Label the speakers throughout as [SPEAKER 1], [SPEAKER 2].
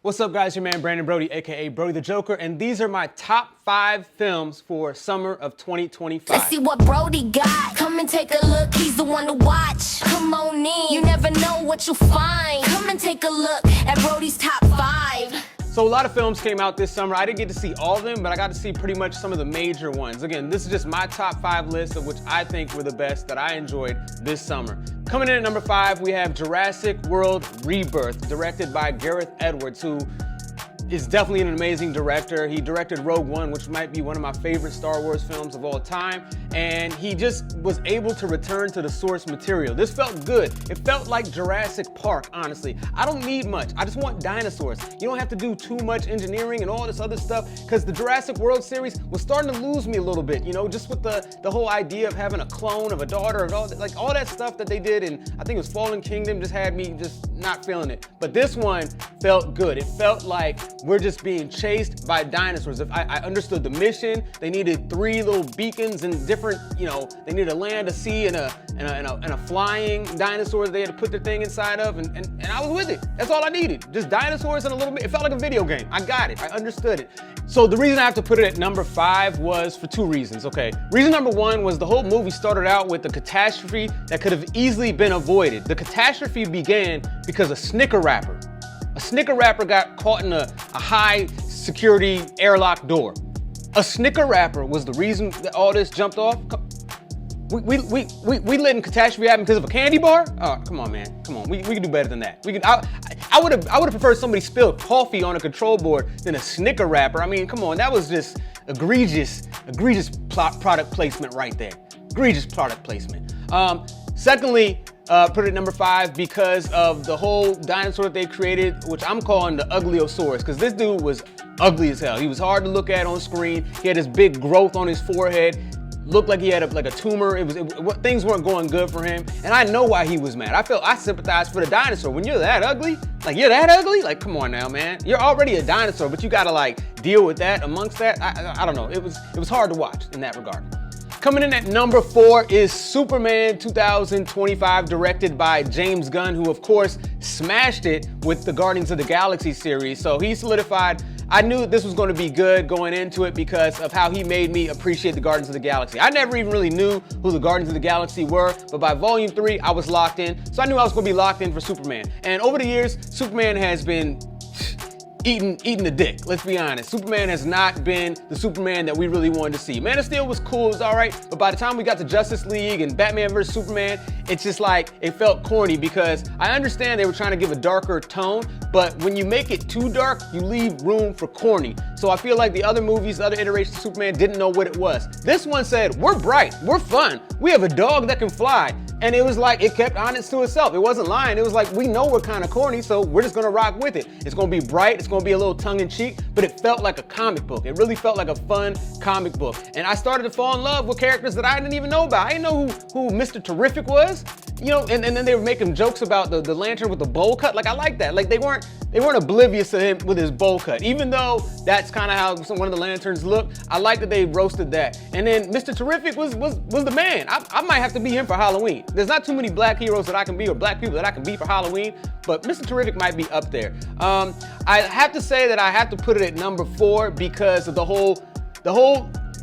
[SPEAKER 1] What's up, guys? Your man Brandon Brody, aka Brody the Joker, and these are my top 5 films for summer of 2025.
[SPEAKER 2] Let's see what Brody got. Come and take a look, he's the one to watch. Come on in, you never know what you'll find. Come and take a look at Brody's top 5.
[SPEAKER 1] So a lot of films came out this summer. I didn't get to see all of them, but I got to see pretty much some of the major ones. Again, this is just my top 5 list of which I think were the best that I enjoyed this summer. Coming in at number 5, we have Jurassic World Rebirth, directed by Gareth Edwards, who is definitely an amazing director. He directed Rogue One, which might be one of my favorite Star Wars films of all time, and he just was able to return to the source material. This felt good. It felt like Jurassic Park, honestly. I don't need much. I just want dinosaurs. You don't have to do too much engineering and all this other stuff, because the Jurassic World series was starting to lose me a little bit, you know, just with the whole idea of having a clone of a daughter and all that stuff that they did, and I think it was Fallen Kingdom just had me just not feeling it. But this one felt good. It felt like we're just being chased by dinosaurs. If I understood the mission, they needed 3 little beacons and different, you know, they needed a land, a sea, and a flying dinosaur that they had to put the thing inside of, and I was with it. That's all I needed. Just dinosaurs and a little bit. It felt like a video game. I got it. I understood it. So the reason I have to put it at number 5 was for 2 reasons, okay? Reason number 1 was the whole movie started out with a catastrophe that could have easily been avoided. The catastrophe began because a Snicker wrapper got caught in a high security airlock door. A Snicker wrapper was the reason that all this jumped off. We letting catastrophe happen because of a candy bar? Oh, come on, man. Come on. We can do better than that. I would have preferred somebody spilled coffee on a control board than a Snicker wrapper. I mean, come on. That was just egregious product placement right there. Egregious product placement. Secondly, put it at number 5 because of the whole dinosaur that they created, which I'm calling the Uglyosaurus, because this dude was ugly as hell. He was hard to look at on screen. He had this big growth on his forehead. Looked like he had a tumor. Things weren't going good for him, and I know why he was mad. I sympathized for the dinosaur. When you're that ugly, like come on now, man. You're already a dinosaur, but you gotta like deal with that amongst that. I don't know. It was hard to watch in that regard. Coming in at number 4 is Superman 2025, directed by James Gunn, who of course smashed it with the Guardians of the Galaxy series. So he solidified. I knew this was going to be good going into it because of how he made me appreciate the Guardians of the Galaxy. I never even really knew who the Guardians of the Galaxy were, but by volume 3, I was locked in. So I knew I was going to be locked in for Superman. And over the years, Superman has been eating the dick, let's be honest. Superman has not been the Superman that we really wanted to see. Man of Steel was cool, it was all right, but by the time we got to Justice League and Batman vs. Superman, it's just like, it felt corny because I understand they were trying to give a darker tone, but when you make it too dark, you leave room for corny. So I feel like the other movies, the other iterations of Superman didn't know what it was. This one said, we're bright, we're fun, we have a dog that can fly. And it was like, it kept honest to itself. It wasn't lying. It was like, we know we're kind of corny, so we're just gonna rock with it. It's gonna be bright, it's gonna be a little tongue-in-cheek, but it felt like a comic book. It really felt like a fun comic book. And I started to fall in love with characters that I didn't even know about. I didn't know who Mr. Terrific was. You know, and then they were making jokes about the Lantern with the bowl cut. Like, I like that. Like, they weren't oblivious to him with his bowl cut. Even though that's kind of how one of the Lanterns looked, I like that they roasted that. And then Mr. Terrific was the man. I might have to be him for Halloween. There's not too many black heroes that I can be or black people that I can be for Halloween, but Mr. Terrific might be up there. I have to say that I have to put it at number 4 because of the whole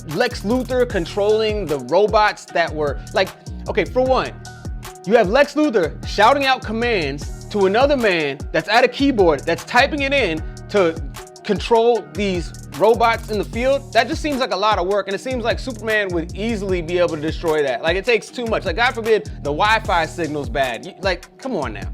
[SPEAKER 1] Lex Luthor controlling the robots that were like, okay, for one, you have Lex Luthor shouting out commands to another man that's at a keyboard that's typing it in to control these robots in the field. That just seems like a lot of work, and it seems like Superman would easily be able to destroy that. Like, it takes too much. Like, God forbid the Wi-Fi signal's bad. Like, come on now.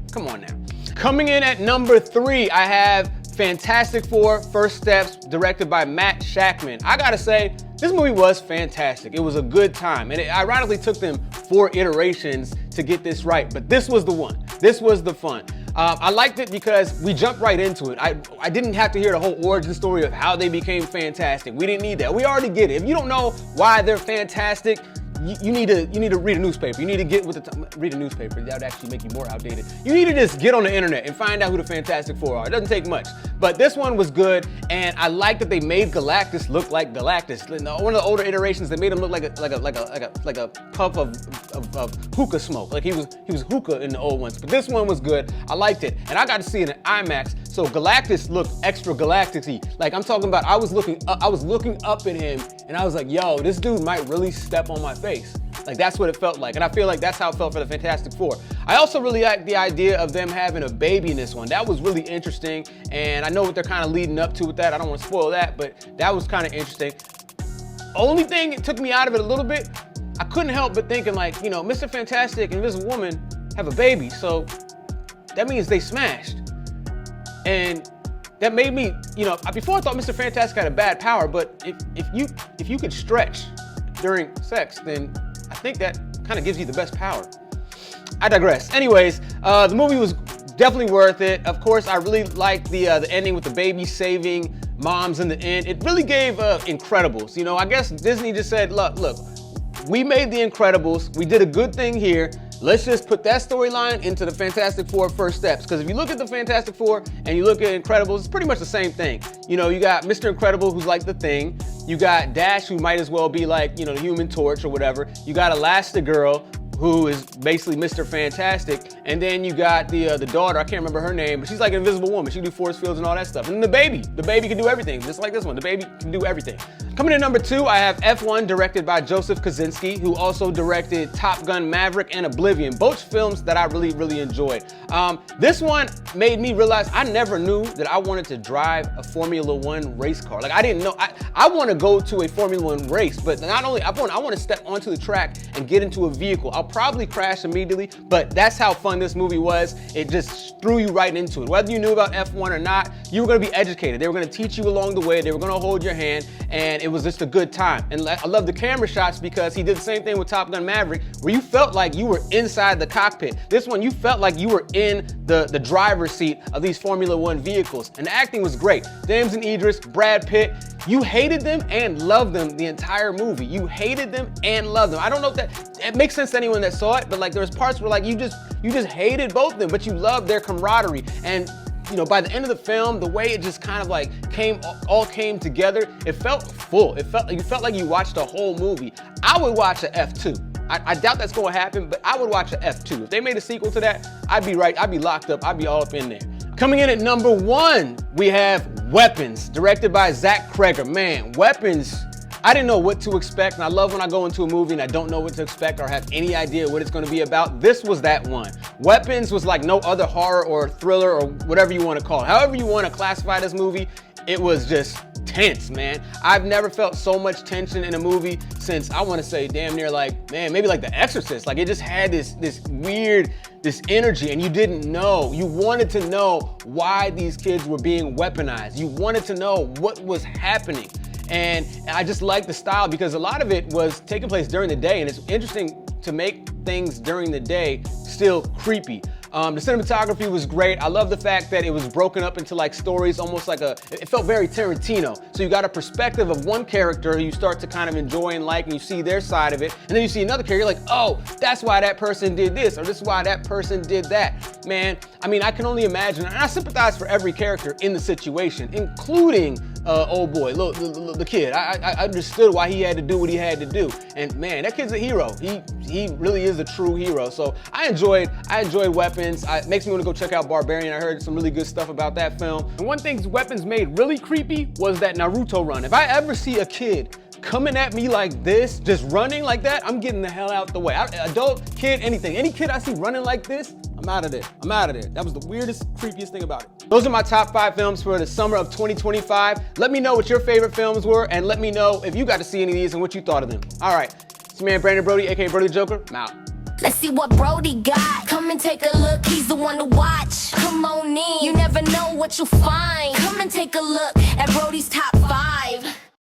[SPEAKER 1] Coming in at number 3, I have Fantastic Four: First Steps, directed by Matt Shakman. I gotta say, this movie was fantastic. It was a good time, and it ironically took them 4 iterations to get this right, but this was the one. This was the fun. I liked it because we jumped right into it. I didn't have to hear the whole origin story of how they became fantastic. We didn't need that. We already get it. If you don't know why they're fantastic, you need to read a newspaper. You need to get with the read a newspaper. That would actually make you more outdated. You need to just get on the internet and find out who the Fantastic Four are. It doesn't take much. But this one was good, and I like that they made Galactus look like Galactus. One of the older iterations, they made him look like a puff of hookah smoke. Like he was hookah in the old ones. But this one was good. I liked it, and I got to see it in IMAX. So Galactus looked extra galactic-y. Like I'm talking about, I was looking up at him, and I was like, yo, this dude might really step on my face. Like that's what it felt like, and I feel like that's how it felt for the Fantastic Four. I also really like the idea of them having a baby in this one. That was really interesting, and I know what they're kind of leading up to with that. I don't want to spoil that, but that was kind of interesting. Only thing that took me out of it a little bit, I couldn't help but thinking like, you know, Mr. Fantastic and Invisible Woman have a baby, so that means they smashed. And that made me, you know, before I thought Mr. Fantastic had a bad power, but if you could stretch during sex, then I think that kind of gives you the best power. I digress. Anyways, the movie was definitely worth it. Of course, I really liked the ending with the baby saving moms in the end. It really gave Incredibles. You know, I guess Disney just said, look, we made the Incredibles. We did a good thing here. Let's just put that storyline into the Fantastic Four first steps. Because if you look at the Fantastic Four and you look at Incredibles, it's pretty much the same thing. You know, you got Mr. Incredible, who's like the Thing. You got Dash, who might as well be like, you know, the Human Torch or whatever. You got Elastigirl, who is basically Mr. Fantastic. And then you got the daughter, I can't remember her name, but she's like an invisible woman. She can do force fields and all that stuff. And the baby can do everything, just like this one. The baby can do everything. Coming in number 2, I have F1, directed by Joseph Kosinski, who also directed Top Gun Maverick and Oblivion, both films that I really, really enjoyed. This one made me realize I never knew that I wanted to drive a Formula One race car. Like I didn't know, I want to go to a Formula One race, but not only, I want to step onto the track and get into a vehicle. I'll probably crash immediately, but that's how fun this movie was. It just threw you right into it. Whether you knew about F1 or not, you were going to be educated. They were going to teach you along the way. They were going to hold your hand, and it was just a good time. And I love the camera shots because he did the same thing with Top Gun Maverick, where you felt like you were inside the cockpit. This one, you felt like you were in the driver's seat of these Formula One vehicles. And the acting was great. James and Idris, Brad Pitt, you hated them and loved them the entire movie. You hated them and loved them. I don't know if it makes sense to anyone that saw it, but like there was parts where like you just hated both of them, but you loved their camaraderie. And you know, by the end of the film, the way it just kind of like all came together, it felt full. You felt like you watched a whole movie. I would watch a F2. I doubt that's going to happen, but I would watch a F2. If they made a sequel to that, I'd be locked up. I'd be all up in there. Coming in at number 1, we have Weapons, directed by Zach Cregger. Man, Weapons, I didn't know what to expect, and I love when I go into a movie and I don't know what to expect or have any idea what it's going to be about. This was that one. Weapons was like no other horror or thriller or whatever you want to call it. However you want to classify this movie, it was just tense, man. I've never felt so much tension in a movie since, I want to say, damn near like, man, maybe like The Exorcist. Like it just had this weird, this energy, and you didn't know. You wanted to know why these kids were being weaponized. You wanted to know what was happening. And I just like the style because a lot of it was taking place during the day, and it's interesting to make things during the day still creepy. The cinematography was great. I love the fact that it was broken up into like stories, almost like it felt very Tarantino. So you got a perspective of one character who you start to kind of enjoy and like, and you see their side of it. And then you see another character, you're like, oh, that's why that person did this, or this is why that person did that. Man, I mean, I can only imagine, and I sympathize for every character in the situation, including old boy, the kid. I understood why he had to do what he had to do. And man, that kid's a hero. He really is a true hero. So I enjoyed Weapons. It makes me want to go check out Barbarian. I heard some really good stuff about that film. And one thing Weapons made really creepy was that Naruto run. If I ever see a kid coming at me like this, just running like that, I'm getting the hell out the way. Adult, kid, anything. Any kid I see running like this, I'm out of there. I'm out of there. That was the weirdest, creepiest thing about it. Those are my top 5 films for the summer of 2025. Let me know what your favorite films were, and let me know if you got to see any of these and what you thought of them. All right, it's your man Brandon Brody, aka Brody the Joker. I'm out.
[SPEAKER 2] Let's see what Brody got. Come and take a look, he's the one to watch. Come on in, you never know what you'll find. Come and take a look at Brody's top 5.